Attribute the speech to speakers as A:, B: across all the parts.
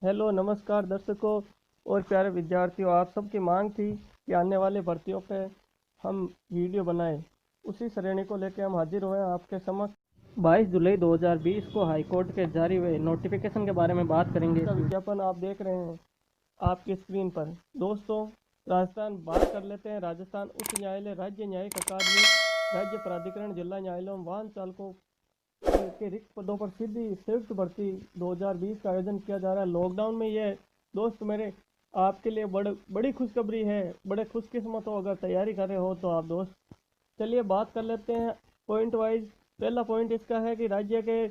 A: Hello नमस्कार दर्शकों और प्यारे विद्यार्थियों। आप सबकी मांग थी कि आने वाले भर्तियों पे हम वीडियो बनाएं। उसी श्रेणी को लेकर हम हाजिर हुए हैं आपके समक्ष। 22 जुलाई 2020 को हाईकोर्ट के जारी हुए नोटिफिकेशन के बारे में बात करेंगे। इसका विज्ञापन आप देख रहे हैं आपकी स्क्रीन पर। दोस्तों, राजस्थान बात कर लेते हैं। राजस्थान उच्च न्यायालय, राज्य न्यायिक अकादमी, राज्य प्राधिकरण, जिला न्यायालयों, वाहन चालकों के रिक्त पदों पर सीधी संयुक्त भर्ती 2020 का आयोजन किया जा रहा है लॉकडाउन में। ये दोस्त मेरे आपके लिए बड़ी खुशखबरी है। बड़े खुशकिस्मत हो अगर तैयारी कर रहे हो तो आप दोस्त। चलिए बात कर लेते हैं पॉइंट वाइज। पहला पॉइंट इसका है कि राज्य के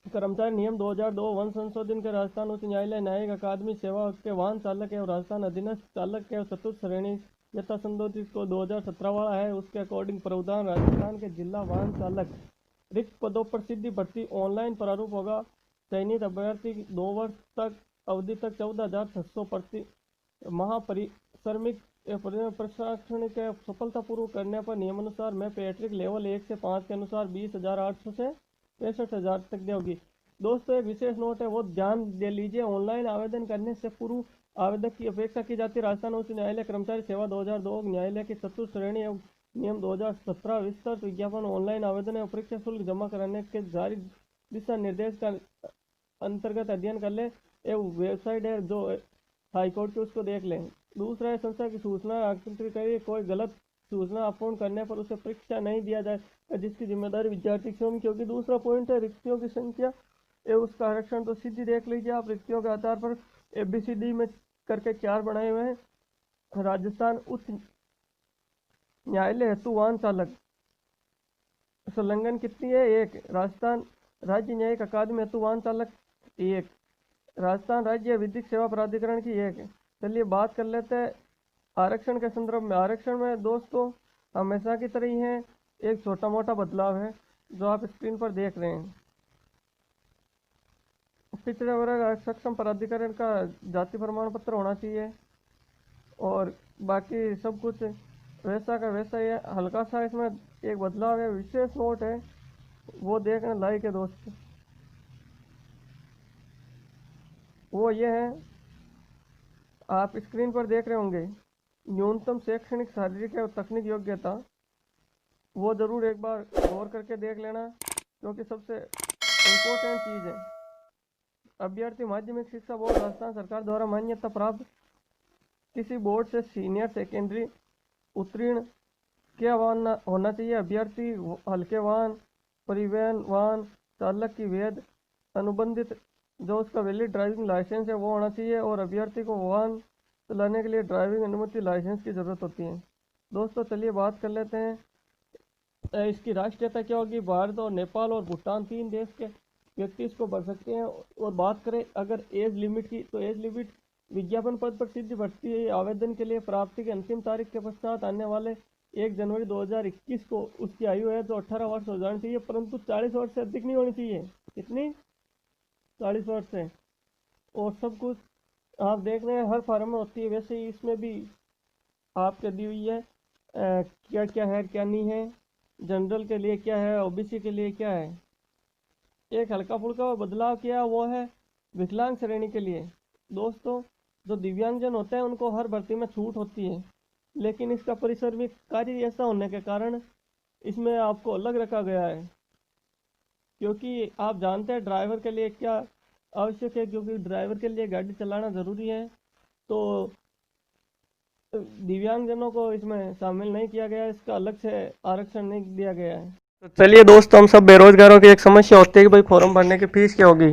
A: कर्मचारी नियम 2002 वन संशोधन के राजस्थान उच्च न्यायालय न्यायिक अकादमी सेवा के वाहन चालक एवं राजस्थान अधीनस्थ चालक के चतुर्थ श्रेणी यथा संशोधित को 2017 वाला है, उसके अकॉर्डिंग प्रावधान राजस्थान के जिला वाहन चालक रिक्त पदों पर सीधी भर्ती ऑनलाइन प्रारूप होगा। चयनित अभ्यर्थी 2 वर्ष तक अवधि तक 14,600 प्रति महापरिश्रमिक प्रशिक्षण के सफलतापूर्वक करने पर नियमानुसार में पैट्रिक लेवल 1 से 5 के अनुसार 20,800 से 65,000 तक देगी। दोस्तों, एक विशेष नोट है, वो ध्यान दे लीजिए। ऑनलाइन आवेदन करने से पूर्व आवेदक की अपेक्षा की जाती है। राजस्थान उच्च न्यायालय कर्मचारी सेवा 2002 न्यायालय की चतुर्थ श्रेणी एवं नियम 2017 विस्तृत विज्ञापन ऑनलाइन आवेदन एवं परीक्षा शुल्क जमा कराने के जारी दिशा निर्देश का अंतर्गत अध्ययन कर ले एवं वेबसाइट है जो हाईकोर्ट की, उसको देख लें। दूसरा है, संस्था की सूचना एकत्रित करिए। कोई गलत सूचना अपलोड करने पर उसे परीक्षा नहीं दिया जाए, जिसकी जिम्मेदारी विद्यार्थी स्वयं की होगी। दूसरा पॉइंट है रिक्तियों की संख्या एवं उसका आरक्षण। तो सीधी देख लीजिए आप, रिक्तियों के आधार पर ABCD में करके 4 बनाए हुए हैं। राजस्थान उच्च न्यायालय हेतु वाहन चालक संलग्न कितनी है? 1। राजस्थान राज्य न्यायिक अकादमी हेतु वाहन चालक 1। राजस्थान राज्य विधिक सेवा प्राधिकरण की 1। चलिए बात कर लेते हैं आरक्षण के संदर्भ में। आरक्षण में दोस्तों हमेशा की तरह ही है, एक छोटा मोटा बदलाव है जो आप स्क्रीन पर देख रहे हैं। पिछड़े वर्ग सक्षम प्राधिकरण का जाति प्रमाण पत्र होना चाहिए और बाकी सब कुछ वैसा का वैसा ही है। हल्का सा इसमें एक बदलाव है, विशेष नोट है, वो देखने लायक है दोस्त। वो ये है, आप स्क्रीन पर देख रहे होंगे, न्यूनतम शैक्षणिक शारीरिक एवं तकनीक योग्यता। वो जरूर एक बार गौर करके देख लेना, क्योंकि सबसे इम्पोर्टेंट चीज़ है। अभ्यर्थी माध्यमिक शिक्षा बोर्ड राजस्थान सरकार द्वारा मान्यता प्राप्त किसी बोर्ड से सीनियर सेकेंडरी उत्तीर्ण क्या वाहन होना चाहिए। अभ्यर्थी हल्के वाहन, परिवहन वाहन चालक की वैध अनुबंधित जो उसका वैलिड ड्राइविंग लाइसेंस है वो होना चाहिए, और अभ्यर्थी को वाहन चलाने के लिए ड्राइविंग अनुमति लाइसेंस की ज़रूरत होती है। दोस्तों चलिए बात कर लेते हैं इसकी राष्ट्रीयता क्या होगी। भारत और नेपाल और भूटान 3 देश के व्यक्ति इसको भर सकते हैं। और बात करें अगर एज लिमिट की, तो एज लिमिट विज्ञापन पद पर सीधी भर्ती आवेदन के लिए प्राप्ति की अंतिम तारीख के पश्चात आने वाले 1 जनवरी 2021 को उसकी आयु है जो 18 वर्ष हो जानी चाहिए, परंतु 40 वर्ष से अधिक नहीं होनी चाहिए। कितनी? 40 वर्ष से। और सब कुछ आप देख रहे हैं हर फार्म में होती है, वैसे ही इसमें भी आपके दी हुई है क्या क्या है क्या नहीं है, जनरल के लिए क्या है, OBC के लिए क्या है। एक हल्का फुल्का बदलाव किया वो है विकलांग श्रेणी के लिए। दोस्तों, जो दिव्यांगजन होते हैं उनको हर भर्ती में छूट होती है, लेकिन इसका परिसर भी कार्य ऐसा होने के कारण इसमें आपको अलग रखा गया है। क्योंकि आप जानते हैं ड्राइवर के लिए क्या आवश्यक है, क्योंकि ड्राइवर के लिए गाड़ी चलाना ज़रूरी है, तो दिव्यांगजनों को इसमें शामिल नहीं किया गया है, इसका अलग से आरक्षण नहीं दिया गया है। तो चलिए दोस्तों, हम सब बेरोजगारों की एक समस्या होती है कि भाई फॉर्म भरने की फ़ीस क्या होगी।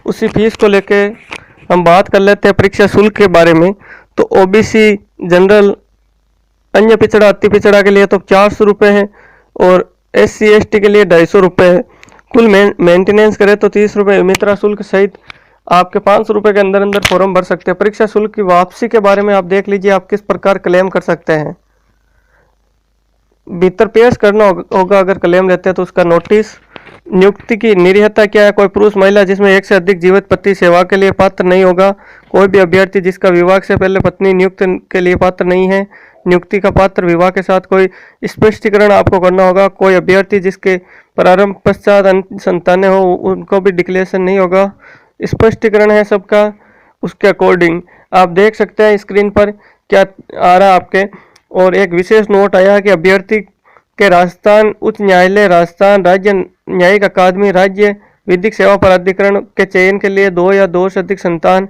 A: उसी फीस को लेके हम बात कर लेते हैं परीक्षा शुल्क के बारे में। तो OBC, जनरल, अन्य पिछड़ा, अति पिछड़ा के लिए तो 400 रुपये है, और SC ST के लिए 250 रुपये है। कुल मेंटेनेंस करें तो 30 रुपये। मित्रा शुल्क सहित आपके 500 रुपये के अंदर अंदर फॉर्म भर सकते हैं। परीक्षा शुल्क की वापसी के बारे में आप देख लीजिए, आप किस प्रकार क्लेम कर सकते हैं। भीतर पेश करना होगा अगर क्लेम लेते हैं तो उसका नोटिस। नियुक्ति की निरीहता क्या है? कोई पुरुष महिला जिसमें एक से अधिक जीवित पति सेवा के लिए पात्र नहीं होगा। कोई भी अभ्यर्थी जिसका विवाह से पहले पत्नी नियुक्त के लिए पात्र नहीं है। नियुक्ति का पात्र विवाह के साथ कोई स्पष्टीकरण आपको करना होगा। कोई अभ्यर्थी जिसके प्रारंभ पश्चात संतानें हो उनको भी डिक्लेरेशन नहीं होगा। स्पष्टीकरण है सबका, उसके अकॉर्डिंग आप देख सकते हैं स्क्रीन पर क्या आ रहा है आपके। और एक विशेष नोट आया है कि अभ्यर्थी के राजस्थान उच्च न्यायालय, राजस्थान राज्य न्यायिक अकादमी, राज्य विधिक सेवा प्राधिकरण के चयन के लिए 2 या 2 से अधिक संतान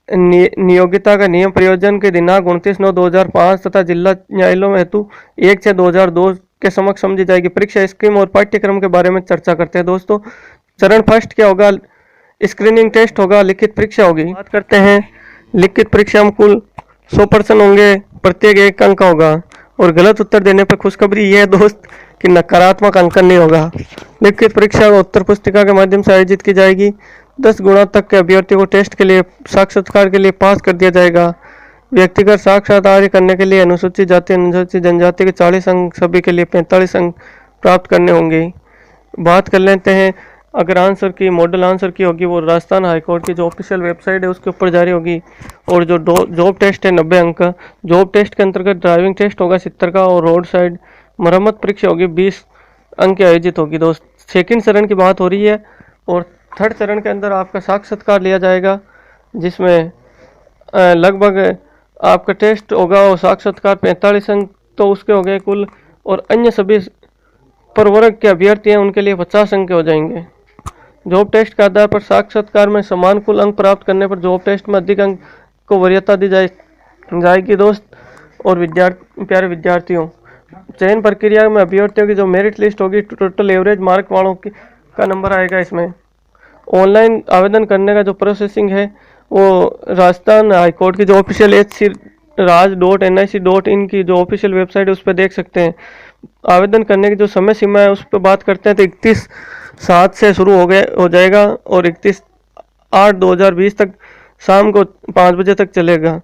A: नियोगिता का नियम प्रयोजन के दिनांक 29/9/2005 तथा जिला न्यायालयों हेतु 1/6/2002 के समक्ष समझी जाएगी। परीक्षा स्कीम और पाठ्यक्रम के बारे में चर्चा करते हैं दोस्तों। चरण फर्स्ट क्या होगा? स्क्रीनिंग टेस्ट होगा, लिखित परीक्षा होगी। बात करते हैं लिखित परीक्षा में कुल 100 प्रश्न होंगे, प्रत्येक 1 अंक का होगा। और गलत उत्तर देने पर खुशखबरी यह है दोस्त कि नकारात्मक अंकन नहीं होगा। लिखित परीक्षा उत्तर पुस्तिका के माध्यम से आयोजित की जाएगी। 10 गुणा तक के अभ्यर्थियों को टेस्ट के लिए साक्षात्कार के लिए पास कर दिया जाएगा। व्यक्तिगत साक्षात्कार करने के लिए अनुसूचित जाति, अनुसूचित जनजाति के 40 अंक, सभी के लिए 45 अंक प्राप्त करने होंगे। बात कर लेते हैं अगर आंसर की, मॉडल आंसर की होगी वो राजस्थान हाईकोर्ट की जो ऑफिशियल वेबसाइट है उसके ऊपर जारी होगी। और जो जॉब टेस्ट है 90 अंक का। जॉब टेस्ट के अंतर्गत ड्राइविंग टेस्ट होगा 70 का और रोड साइड मरम्मत परीक्षा होगी 20 अंक की आयोजित होगी दोस्त। सेकंड चरण की बात हो रही है। और थर्ड चरण के अंदर आपका साक्षात्कार लिया जाएगा जिसमें लगभग आपका टेस्ट होगा और साक्षात्कार 45 अंक तो उसके हो गए कुल। और अन्य सभी प्रवर्ग के अभ्यर्थी हैं उनके लिए 50 अंक हो जाएंगे। जॉब टेस्ट के आधार पर साक्षात्कार में समान कुल अंक प्राप्त करने पर जॉब टेस्ट में अधिक अंक को वरीयता दी जाएगी दोस्त। और प्यारे विद्यार्थियों, चयन प्रक्रिया में अभ्यर्थियों की जो मेरिट लिस्ट होगी, टोटल एवरेज मार्क वालों का नंबर आएगा इसमें। ऑनलाइन आवेदन करने का जो प्रोसेसिंग है वो राजस्थान हाईकोर्ट की जो ऑफिशियल HCRaj.nic.in की जो ऑफिशियल वेबसाइट है उस पर देख सकते हैं। आवेदन करने की जो समय सीमा है उस पर बात करते हैं तो 31/7 से शुरू हो जाएगा और 31/8/2020 तक शाम को 5 बजे तक चलेगा।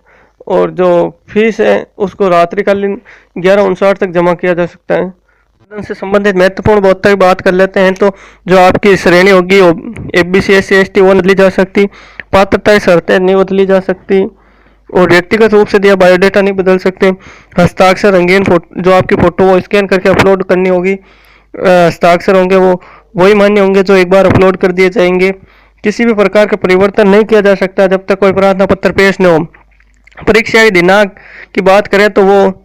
A: और जो फीस है उसको रात्रिकालीन 11:59 तक जमा किया जा सकता है। आवेदन से संबंधित महत्वपूर्ण बातों की बात कर लेते हैं तो जो आपकी श्रेणी होगी OBC SC ST वो बदली जा सकती, पात्रता शर्तें नहीं बदली जा सकती और व्यक्तिगत रूप से दिया बायोडाटा नहीं बदल सकते। हस्ताक्षर रंगीन जो आपकी फ़ोटो वो स्कैन करके अपलोड करनी होगी। हस्ताक्षर होंगे वो वही मान्य होंगे जो एक बार अपलोड कर दिए जाएंगे। किसी भी प्रकार का परिवर्तन नहीं किया जा सकता जब तक कोई प्रार्थना पत्र पेश न हो। परीक्षा के दिनांक की बात करें तो वो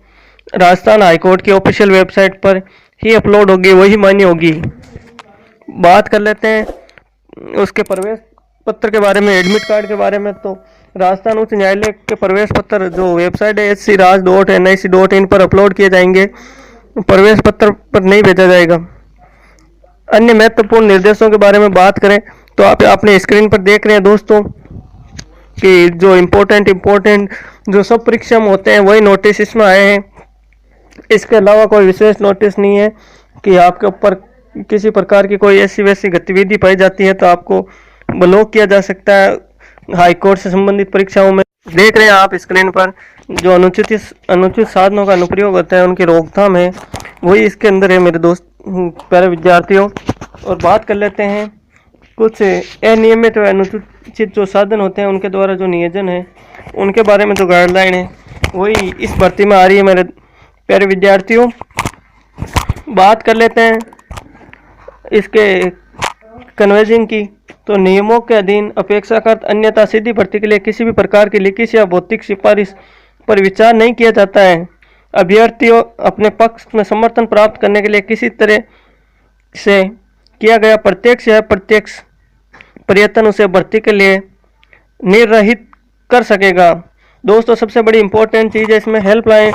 A: राजस्थान हाईकोर्ट की ऑफिशियल वेबसाइट पर ही अपलोड होगी, वही मान्य होगी। बात कर लेते हैं उसके प्रवेश पत्र के बारे में, एडमिट कार्ड के बारे में। तो राजस्थान उच्च न्यायालय के प्रवेश पत्र जो वेबसाइट है HCRaj.nic.in पर अपलोड किए जाएंगे, प्रवेश पत्र पर नहीं भेजा जाएगा। अन्य महत्वपूर्ण निर्देशों के बारे में बात करें तो आप अपने स्क्रीन पर देख रहे हैं दोस्तों कि जो इम्पोर्टेंट जो सब परीक्षा में होते हैं वही नोटिस इसमें आए हैं। इसके अलावा कोई विशेष नोटिस नहीं है कि आपके ऊपर किसी प्रकार की कोई ऐसी वैसी गतिविधि पाई जाती है तो आपको ब्लॉक किया जा सकता है। हाईकोर्ट से संबंधित परीक्षाओं में देख रहे हैं आप स्क्रीन पर जो अनुचित साधनों का अनुप्रयोग होता है उनकी रोकथाम है, वही इसके अंदर है मेरे दोस्त प्यारे विद्यार्थियों। और बात कर लेते हैं कुछ अनियमित व अनुचित जो साधन होते हैं उनके द्वारा जो नियोजन है उनके बारे में जो गाइडलाइन है वही इस भर्ती में आ रही है मेरे प्यारे विद्यार्थियों। बात कर लेते हैं इसके कन्वर्जिंग की। तो नियमों के अधीन अपेक्षाकृत अन्यथा सीधी भर्ती के लिए किसी भी प्रकार की लिखित या भौतिक सिफारिश पर विचार नहीं किया जाता है। अभ्यर्थियों अपने पक्ष में समर्थन प्राप्त करने के लिए किसी तरह से किया गया प्रत्यक्ष या प्रत्यक्ष प्रयत्न उसे भर्ती के लिए निर्रहित कर सकेगा। दोस्तों सबसे बड़ी इंपॉर्टेंट चीज़ है इसमें हेल्पलाइन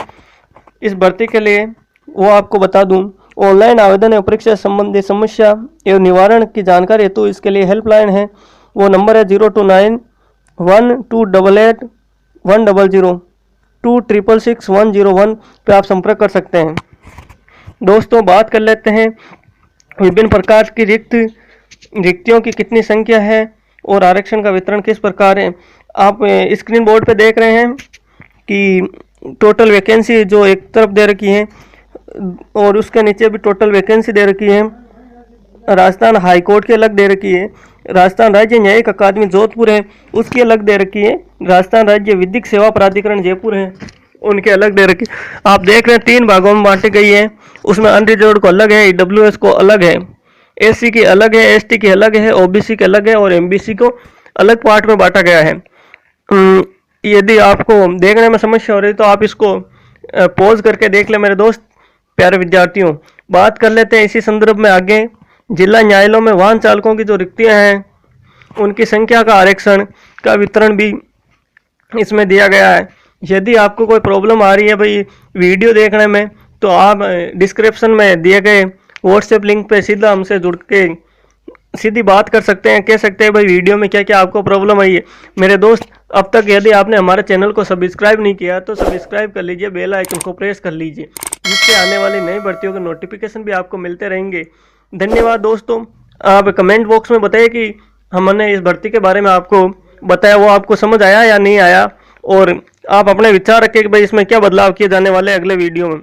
A: इस भर्ती के लिए वो आपको बता दूं। ऑनलाइन आवेदन एवं परीक्षा संबंधी समस्या एवं निवारण की जानकारी हेतु इसके लिए हेल्पलाइन है, वो नंबर है 02912881002 2666101 पे आप संपर्क कर सकते हैं। दोस्तों बात कर लेते हैं विभिन्न प्रकार की रिक्तियों की कितनी संख्या है और आरक्षण का वितरण किस प्रकार है। आप स्क्रीन बोर्ड पे देख रहे हैं कि टोटल वैकेंसी जो एक तरफ दे रखी है और उसके नीचे भी टोटल वैकेंसी दे रखी है। राजस्थान हाईकोर्ट की अलग दे रखी है, राजस्थान राज्य न्यायिक अकादमी जोधपुर है उसकी अलग दे रखी है, राजस्थान राज्य विधिक सेवा प्राधिकरण जयपुर है उनके अलग दे रखी। आप देख रहे हैं 3 भागों में बांटी गई है, उसमें अनरिजर्व्ड को अलग है, EWS को अलग है। एससी की अलग है, एसटी की अलग है, ओबीसी की अलग है और एमबीसी को अलग पार्ट में बांटा गया है। यदि आपको देखने में समस्या हो रही तो आप इसको पॉज करके देख ले मेरे दोस्त प्यारे विद्यार्थियों। बात कर लेते हैं इसी संदर्भ में आगे। जिला न्यायालयों में वाहन चालकों की जो रिक्तियां हैं उनकी संख्या का आरक्षण का वितरण भी इसमें दिया गया है। यदि आपको कोई प्रॉब्लम आ रही है भाई वीडियो देखने में, तो आप डिस्क्रिप्शन में दिए गए व्हाट्सएप लिंक पे सीधा हमसे जुड़ के सीधी बात कर सकते हैं, कह सकते हैं भाई वीडियो में क्या क्या आपको प्रॉब्लम आई है। मेरे दोस्त, अब तक यदि आपने हमारे चैनल को सब्सक्राइब नहीं किया तो सब्सक्राइब कर लीजिए, बेल आइकन को प्रेस कर लीजिए, जिससे आने वाली नई भर्तियों के नोटिफिकेशन भी आपको मिलते रहेंगे। धन्यवाद दोस्तों। आप कमेंट बॉक्स में बताइए कि हमने इस भर्ती के बारे में आपको बताया वो आपको समझ आया या नहीं आया, और आप अपने विचार रखिए कि भाई इसमें क्या बदलाव किए जाने वाले अगले वीडियो में।